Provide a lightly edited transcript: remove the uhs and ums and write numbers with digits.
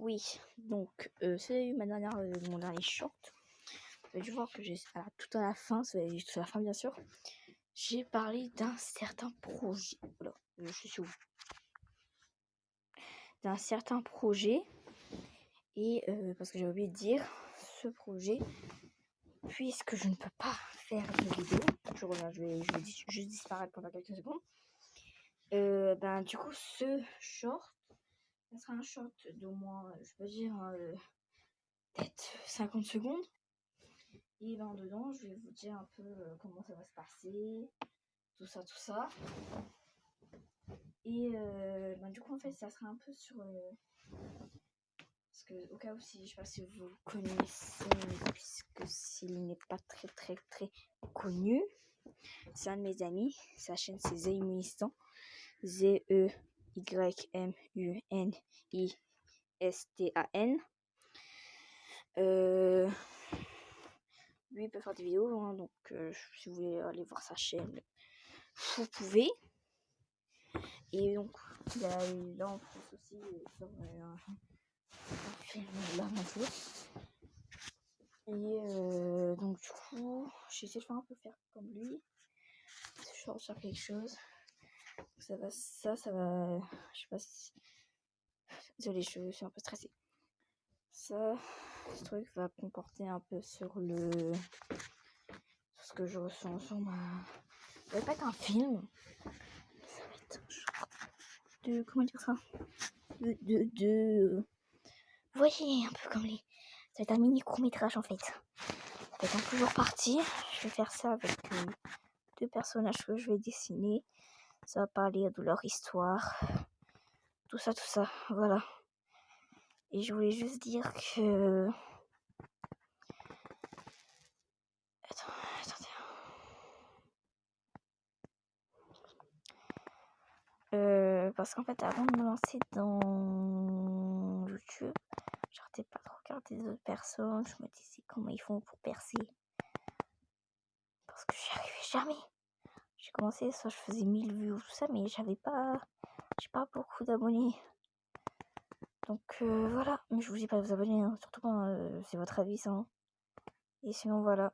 Oui, donc c'est mon dernier short. Vous avez dû voir que tout à la fin, tout à la fin bien sûr, j'ai parlé d'un certain projet. Voilà, je suis où d'un certain projet. Et parce que j'ai oublié de dire, ce projet, puisque je ne peux pas faire de vidéo, je reviens, je vais juste disparaître pendant quelques secondes. Du coup, ce short, ça sera un short d'au moins, je peux dire, peut-être 50 secondes. Et dedans, je vais vous dire un peu comment ça va se passer, tout ça. Et du coup, en fait, ça sera un peu sur... parce que au cas où, je sais pas si vous le connaissez, puisque s'il n'est pas très connu, c'est un de mes amis. Sa chaîne, c'est Zeymunistan. Zeymunistan. Lui, il peut faire des vidéos, hein, donc si vous voulez aller voir sa chaîne, vous pouvez. Et donc, là en France aussi, sur un film l'aventure. Et donc, du coup, j'ai essayé de faire un peu comme lui. Je vais sur quelque chose. Ça va, je sais pas si. Désolée, je suis un peu stressée. Ce truc va comporter un peu sur ce que je ressens sur ma. Ça va pas être un film. Ça va être un genre de. Comment dire ça? Vous voyez, un peu comme les. Ça va être un mini court-métrage en fait. Ça va être en plusieurs parties. Je vais faire ça avec 2 personnages que je vais dessiner. Ça va parler de leur histoire. Tout ça. Voilà. Et je voulais juste dire que. Attendez. Parce qu'en fait, avant de me lancer dans YouTube, j'arrêtais pas de regarder des autres personnes. Je me disais comment ils font pour percer. Parce que j'y arrivais jamais. J'ai commencé, soit je faisais 1000 vues ou tout ça, mais j'ai pas beaucoup d'abonnés. Donc voilà, mais je vous dis pas de vous abonner, hein, surtout quand c'est votre avis, ça. Hein. Et sinon voilà.